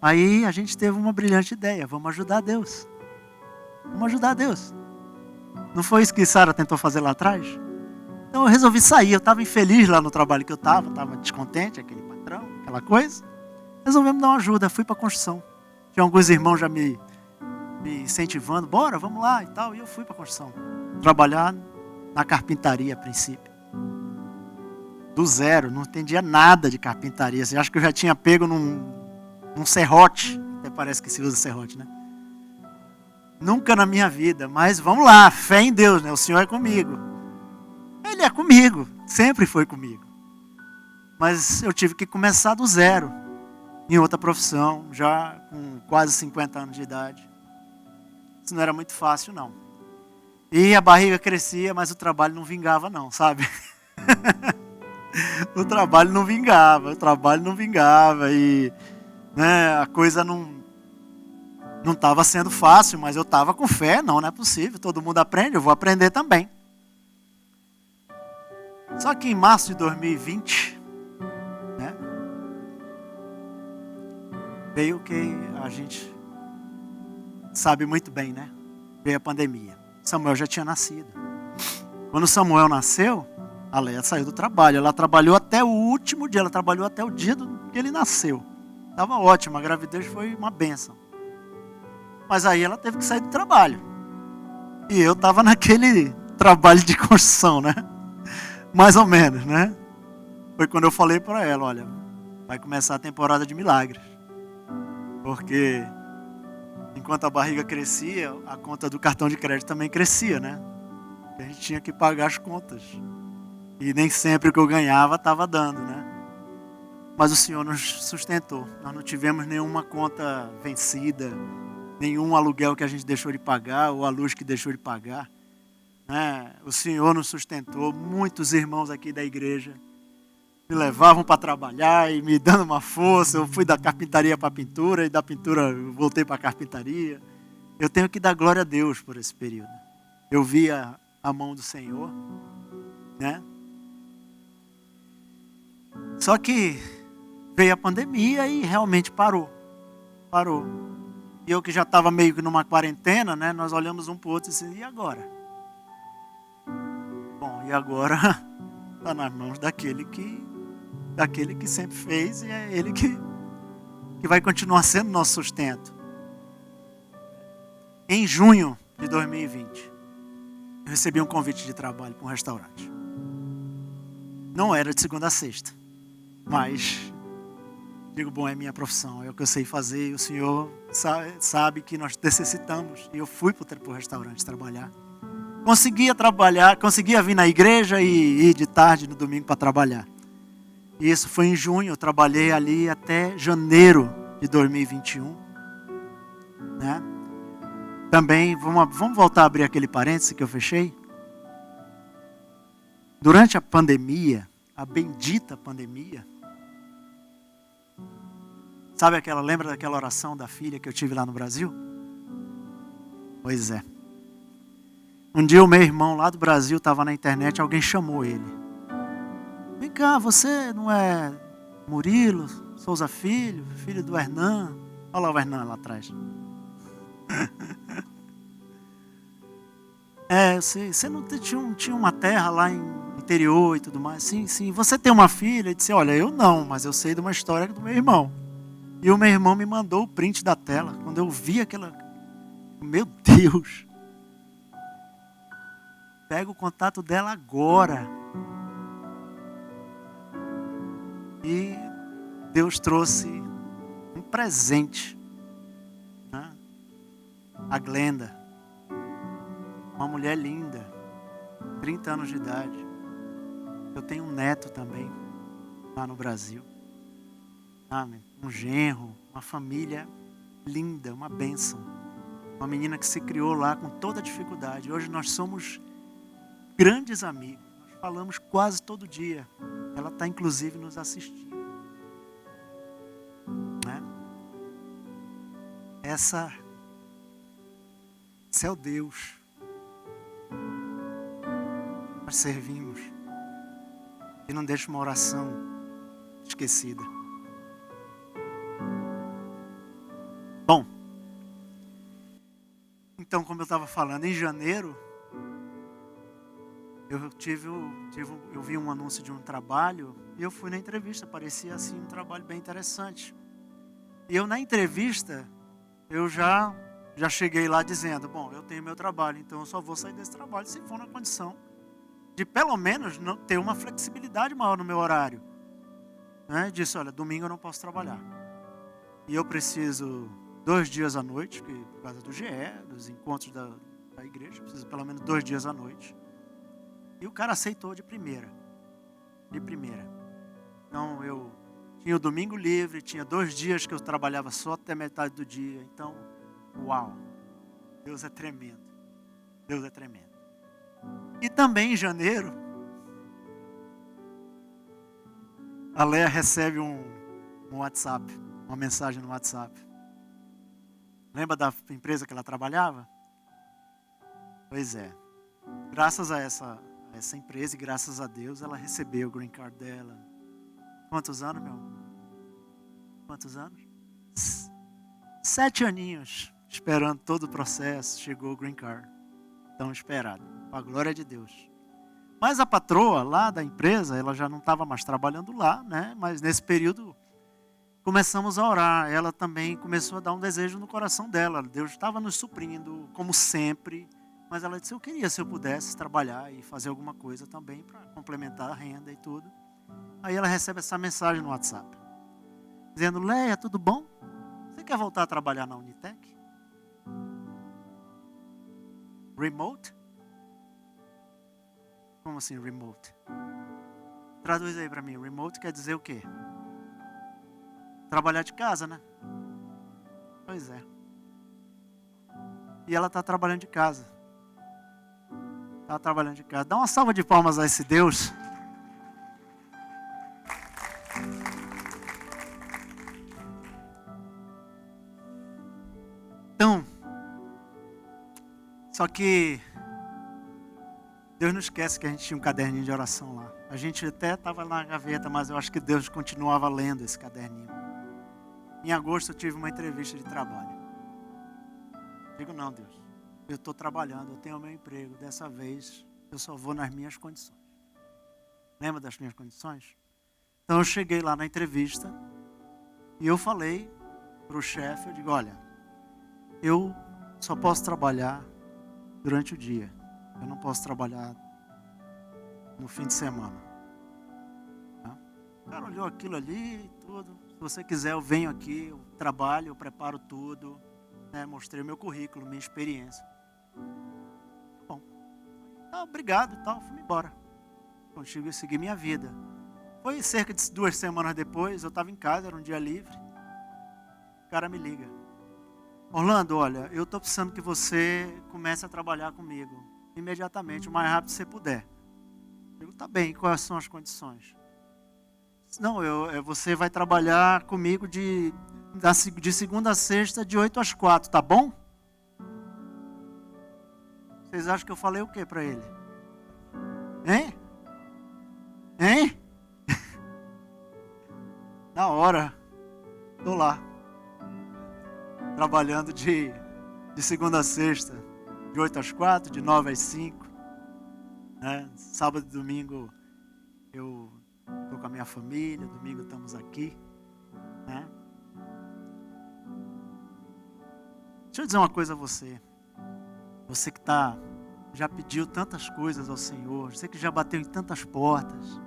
Aí a gente teve uma brilhante ideia: vamos ajudar Deus. Vamos ajudar Deus. Não foi isso que Sara tentou fazer lá atrás? Então eu resolvi sair. Eu estava infeliz lá no trabalho que eu estava descontente, aquele patrão, aquela coisa. Resolvemos dar uma ajuda, fui para a construção. Tinha alguns irmãos já me incentivando: bora, vamos lá e tal. E eu fui para a construção, trabalhar na carpintaria a princípio. Do zero, não entendia nada de carpintaria. Você acha que eu já tinha pego num serrote? Até parece que se usa serrote, né? Nunca na minha vida, mas vamos lá, fé em Deus, né? O Senhor é comigo. Ele é comigo, sempre foi comigo. Mas eu tive que começar do zero, em outra profissão, já com quase 50 anos de idade. Isso não era muito fácil, não. E a barriga crescia, mas o trabalho não vingava, não, sabe? O trabalho não vingava e, né, a coisa não estava sendo fácil, mas eu estava com fé. Não é possível, todo mundo aprende, eu vou aprender também. Só que em março de 2020, né, veio o que a gente sabe muito bem, né? Veio a pandemia. Samuel já tinha nascido. Quando Samuel nasceu, a Leia saiu do trabalho. Ela trabalhou até o último dia, ela trabalhou até o dia que ele nasceu. Estava ótimo, a gravidez foi uma bênção. Mas aí ela teve que sair do trabalho. E eu estava naquele trabalho de construção, né? Mais ou menos, né? Foi quando eu falei para ela: olha, vai começar a temporada de milagres. Porque enquanto a barriga crescia, a conta do cartão de crédito também crescia, né? A gente tinha que pagar as contas. E nem sempre o que eu ganhava estava dando, né? Mas o Senhor nos sustentou. Nós não tivemos nenhuma conta vencida, nenhum aluguel que a gente deixou de pagar, ou a luz que deixou de pagar, né? O Senhor nos sustentou. Muitos irmãos aqui da igreja me levavam para trabalhar e me dando uma força. Eu fui da carpintaria para a pintura, e da pintura eu voltei para a carpintaria. Eu tenho que dar glória a Deus por esse período. Eu via a mão do Senhor, né? Só que veio a pandemia e realmente parou. E eu que já estava meio que numa quarentena, né? Nós olhamos um para o outro e disse: e agora? Bom, e agora está nas mãos daquele que sempre fez, e é ele que vai continuar sendo nosso sustento. Em junho de 2020, eu recebi um convite de trabalho para um restaurante. Não era de segunda a sexta, mas digo, bom, é minha profissão, é o que eu sei fazer, e o Senhor sabe que nós necessitamos. E eu fui para o restaurante trabalhar. Conseguia vir na igreja e ir de tarde no domingo para trabalhar. E isso foi em junho. Eu trabalhei ali até janeiro de 2021, né? Também, vamos voltar a abrir aquele parêntese que eu fechei. Durante a pandemia, a bendita pandemia, lembra daquela oração da filha que eu tive lá no Brasil? Pois é. Um dia o meu irmão lá do Brasil estava na internet, alguém chamou ele. Vem cá, você não é Murilo Souza Filho, filho do Hernan? Olha lá o Hernan lá atrás. Você não tinha uma terra lá em interior e tudo mais? Sim. Você tem uma filha? Ele disse: olha, eu não, mas eu sei de uma história do meu irmão. E o meu irmão me mandou o print da tela. Quando eu vi aquela... Meu Deus! Pega o contato dela agora. E Deus trouxe um presente, né? A Glenda, uma mulher linda, 30 anos de idade. Eu tenho um neto também lá no Brasil. Um genro, uma família linda, uma bênção. Uma menina que se criou lá com toda dificuldade. Hoje nós somos grandes amigos. Nós falamos quase todo dia. Ela está inclusive nos assistindo. Né? Esse é o Deus que nós servimos, que não deixa uma oração esquecida. Bom, então, como eu estava falando, em janeiro, eu vi um anúncio de um trabalho e eu fui na entrevista. Parecia assim um trabalho bem interessante. E eu na entrevista, eu já cheguei lá dizendo, bom, eu tenho meu trabalho, então eu só vou sair desse trabalho se for na condição de pelo menos não ter uma flexibilidade maior no meu horário. Né? Disse, olha, domingo eu não posso trabalhar. E eu preciso 2 dias à noite, por causa do GE, dos encontros da igreja, preciso pelo menos 2 dias à noite. E o cara aceitou de primeira. Então eu tinha o domingo livre, tinha 2 dias que eu trabalhava só até metade do dia. Então, uau, Deus é tremendo. Deus é tremendo. E também em janeiro, a Léa recebe um WhatsApp, uma mensagem no WhatsApp. Lembra da empresa que ela trabalhava? Pois é. Graças a essa empresa e graças a Deus, ela recebeu o green card dela. Quantos anos, meu amor? Quantos anos? 7 aninhos, esperando todo o processo. Chegou o green card. Tão esperado. Com a glória de Deus. Mas a patroa lá da empresa, ela já não estava mais trabalhando lá, né? Mas nesse período, começamos a orar. Ela também começou a dar um desejo no coração dela. Deus estava nos suprindo, como sempre. Mas ela disse, eu queria, se eu pudesse, trabalhar e fazer alguma coisa também para complementar a renda e tudo. Aí ela recebe essa mensagem no WhatsApp. Dizendo, Léa, tudo bom? Você quer voltar a trabalhar na Unitec? Remote? Como assim, remote? Traduz aí para mim. Remote quer dizer o quê? Trabalhar de casa, né? Pois é. E ela está trabalhando de casa. Está trabalhando de casa. Dá uma salva de palmas a esse Deus. Então, só que Deus não esquece que a gente tinha um caderninho de oração lá. A gente até estava na gaveta, mas eu acho que Deus continuava lendo esse caderninho. Em agosto eu tive uma entrevista de trabalho. Digo, não, Deus, eu estou trabalhando, eu tenho o meu emprego. Dessa vez eu só vou nas minhas condições. Lembra das minhas condições? Então eu cheguei lá na entrevista e eu falei para o chefe, eu digo, olha, eu só posso trabalhar durante o dia. Eu não posso trabalhar no fim de semana. Tá? O cara olhou aquilo ali e tudo. Se você quiser, eu venho aqui, eu trabalho, eu preparo tudo. Né? Mostrei o meu currículo, minha experiência. Bom, tá, obrigado e tal, fui embora. Consegui seguir minha vida. Foi cerca de 2 semanas depois, eu estava em casa, era um dia livre. O cara me liga. Orlando, olha, eu estou precisando que você comece a trabalhar comigo. Imediatamente, o mais rápido que você puder. Eu digo, tá bem, quais são as condições? Não, você vai trabalhar comigo de segunda a sexta, de 8 às 4, tá bom? Vocês acham que eu falei o que para ele? Hein? Hein? Na hora, tô lá. Trabalhando de segunda a sexta, de 8 às 4, de 9 às 5. Né? Sábado e domingo eu estou com a minha família, domingo estamos aqui. Né? Deixa eu dizer uma coisa a você. Você que já pediu tantas coisas ao Senhor, você que já bateu em tantas portas.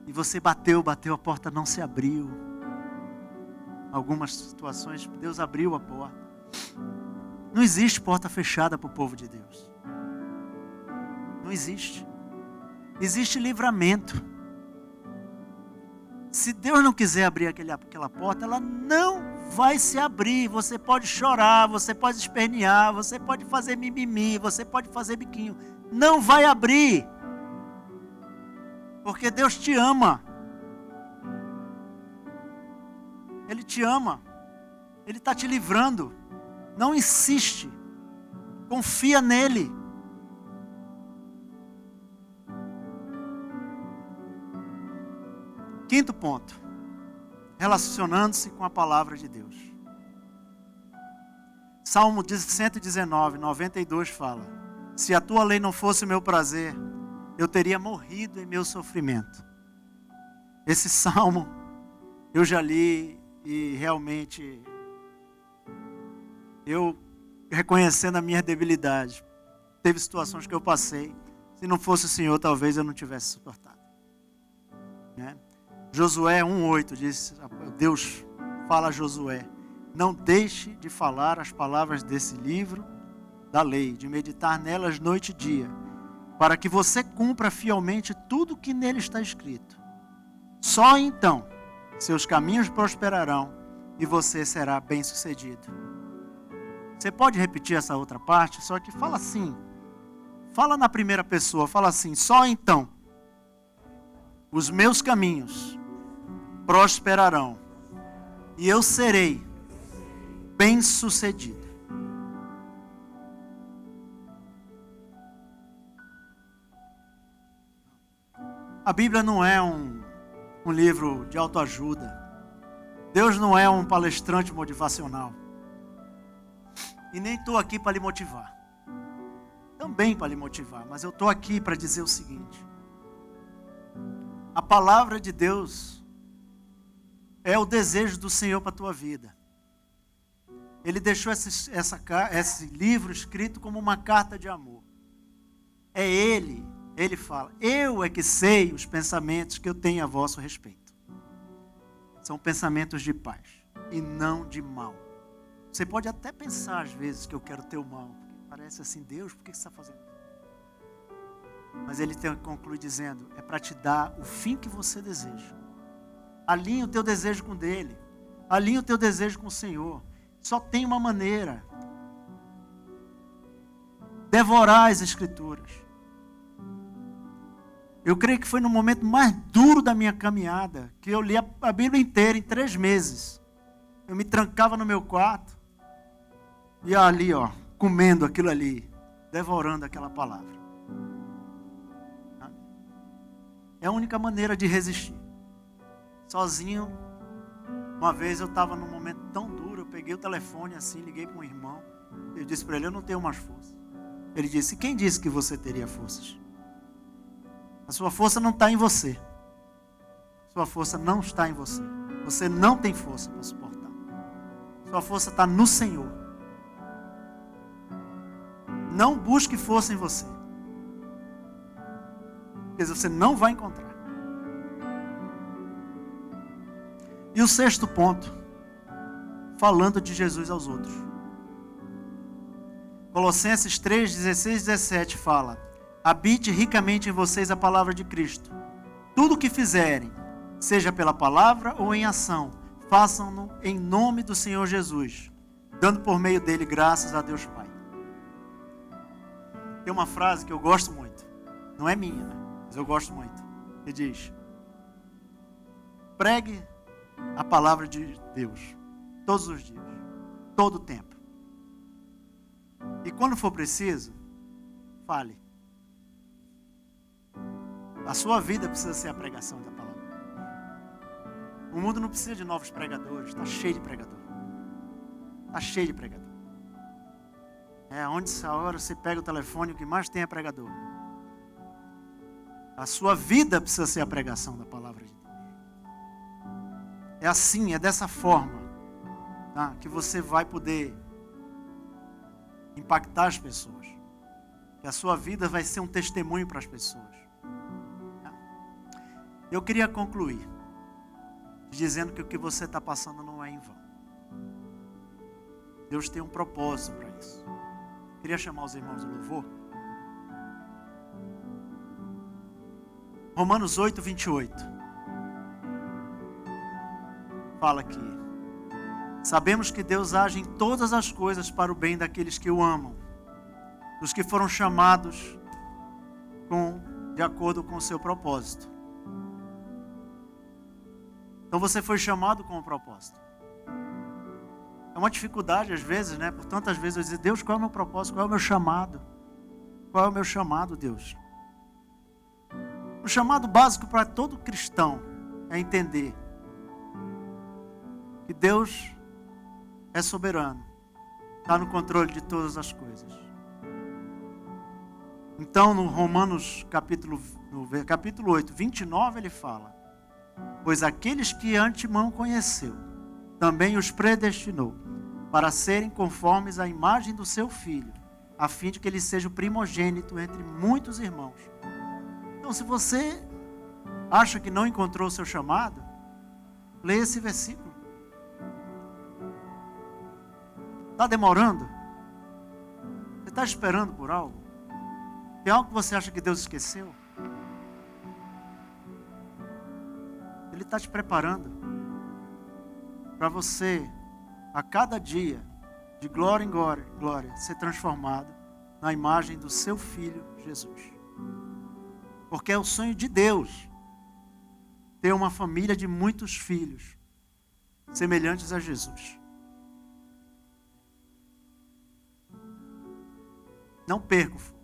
E você bateu, a porta não se abriu. Algumas situações, Deus abriu a porta. Não existe porta fechada para o povo de Deus. Não existe. Existe livramento. Se Deus não quiser abrir aquela porta, ela não vai se abrir. Você pode chorar, você pode espernear, você pode fazer mimimi, você pode fazer biquinho. Não vai abrir. Porque Deus te ama. Ele te ama. Ele está te livrando. Não insiste. Confia nele. Quinto ponto. Relacionando-se com a palavra de Deus. Salmo 119, 92 fala: se a tua lei não fosse o meu prazer, eu teria morrido em meu sofrimento. Esse salmo eu já li e realmente eu, reconhecendo a minha debilidade, teve situações que eu passei, se não fosse o Senhor, talvez eu não tivesse suportado. Né? Josué 1,8 diz, Deus fala a Josué: não deixe de falar as palavras desse livro da lei, de meditar nelas noite e dia, para que você cumpra fielmente tudo que nele está escrito. Só então seus caminhos prosperarão e você será bem-sucedido. Você pode repetir essa outra parte, só que fala assim, fala na primeira pessoa, fala assim: só então os meus caminhos prosperarão e eu serei bem-sucedido. A Bíblia não é um livro de autoajuda. Deus não é um palestrante motivacional. E nem estou aqui para lhe motivar. Também para lhe motivar, mas eu estou aqui para dizer o seguinte: a palavra de Deus é o desejo do Senhor para a tua vida. Ele deixou esse livro escrito como uma carta de amor. É Ele fala: eu é que sei os pensamentos que eu tenho a vosso respeito. São pensamentos de paz e não de mal. Você pode até pensar às vezes que eu quero ter o mal. Parece assim: Deus, por que você está fazendo isso? Mas Ele conclui dizendo: é para te dar o fim que você deseja. Alinha o teu desejo com dele. Alinha o teu desejo com o Senhor. Só tem uma maneira: devorar as Escrituras. Eu creio que foi no momento mais duro da minha caminhada que eu li a Bíblia inteira em 3 meses. Eu me trancava no meu quarto e ali, comendo aquilo ali, devorando aquela palavra. É a única maneira de resistir. Sozinho, uma vez eu estava num momento tão duro, eu peguei o telefone assim, liguei para um irmão, eu disse para ele: eu não tenho mais força. Ele disse: quem disse que você teria forças? A sua força não está em você. Sua força não está em você. Você não tem força para suportar. Sua força está no Senhor. Não busque força em você, porque você não vai encontrar. E o 6º ponto, falando de Jesus aos outros. Colossenses 3, 16 e 17 fala: habite ricamente em vocês a palavra de Cristo. Tudo o que fizerem, seja pela palavra ou em ação, façam-no em nome do Senhor Jesus, dando por meio dele graças a Deus Pai. Tem uma frase que eu gosto muito, não é minha, né? Mas eu gosto muito, que diz: pregue a palavra de Deus todos os dias, todo o tempo. E quando for preciso, fale. A sua vida precisa ser a pregação da palavra. O mundo não precisa de novos pregadores, está cheio de pregador. Está cheio de pregador. Onde essa hora você pega o telefone, o que mais tem é pregador. A sua vida precisa ser a pregação da palavra de Deus. É assim, é dessa forma, tá, que você vai poder impactar as pessoas. Que a sua vida vai ser um testemunho para as pessoas. Eu queria concluir dizendo que o que você está passando não é em vão. Deus tem um propósito para isso. Queria chamar os irmãos do louvor. Romanos 8, 28. Fala aqui: sabemos que Deus age em todas as coisas para o bem daqueles que o amam, dos que foram chamados de acordo com o seu propósito. Então você foi chamado com um propósito. É uma dificuldade às vezes, né? Por tantas vezes eu dizer, Deus, qual é o meu propósito? Qual é o meu chamado? Qual é o meu chamado, Deus? O chamado básico para todo cristão é entender que Deus é soberano, está no controle de todas as coisas. Então, no Romanos capítulo 8, 29, ele fala: pois aqueles que antemão conheceu, também os predestinou, para serem conformes à imagem do seu Filho, a fim de que ele seja o primogênito entre muitos irmãos. Então, se você acha que não encontrou o seu chamado, leia esse versículo. Está demorando? Você está esperando por algo? Tem algo que você acha que Deus esqueceu? Ele está te preparando para você, a cada dia, de glória em glória, ser transformado na imagem do seu Filho Jesus. Porque é o sonho de Deus ter uma família de muitos filhos semelhantes a Jesus. Não perca o fogo.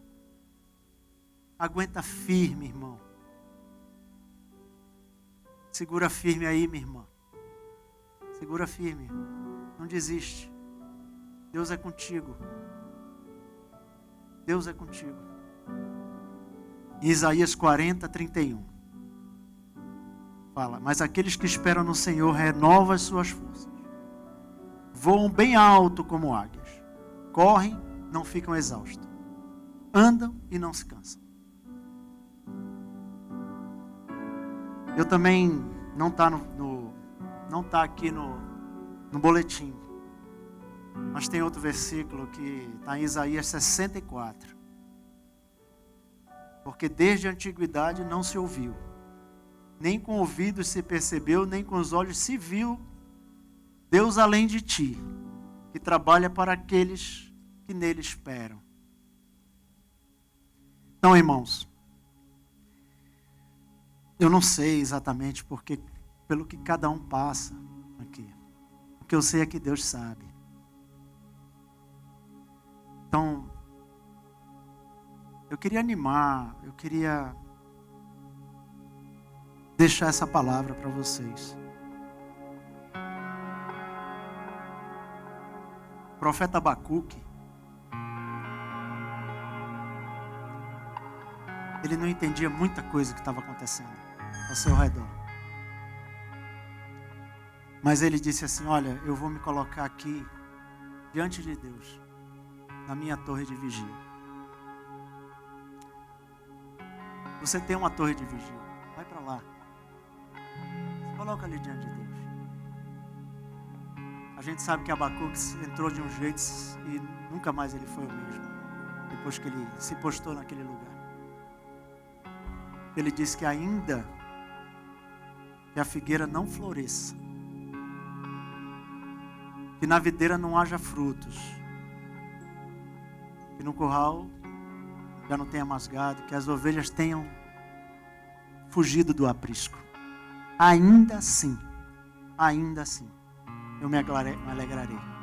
Aguenta firme, irmão. Segura firme aí, minha irmã. Segura firme. Não desiste. Deus é contigo. Deus é contigo. Em Isaías 40, 31. Fala: mas aqueles que esperam no Senhor renovam as suas forças. Voam bem alto como águias. Correm, não ficam exaustos. Andam e não se cansam. Eu também não está aqui no boletim, mas tem outro versículo que está em Isaías 64. Porque desde a antiguidade não se ouviu, nem com ouvidos se percebeu, nem com os olhos se viu Deus além de ti, que trabalha para aqueles que nele esperam. Então, irmãos, eu não sei exatamente pelo que cada um passa aqui. O que eu sei é que Deus sabe. Então, eu queria animar, eu queria deixar essa palavra para vocês. O profeta Abacuque, ele não entendia muita coisa que estava acontecendo ao seu redor. Mas ele disse assim: olha, eu vou me colocar aqui diante de Deus, na minha torre de vigia. Você tem uma torre de vigia, vai para lá. Se coloca ali diante de Deus. A gente sabe que Abacuque entrou de um jeito e nunca mais ele foi o mesmo, depois que ele se postou naquele lugar. Ele disse que ainda que a figueira não floresça, que na videira não haja frutos, que no curral já não tenha mais gado, que as ovelhas tenham fugido do aprisco. Ainda assim, eu me alegrarei.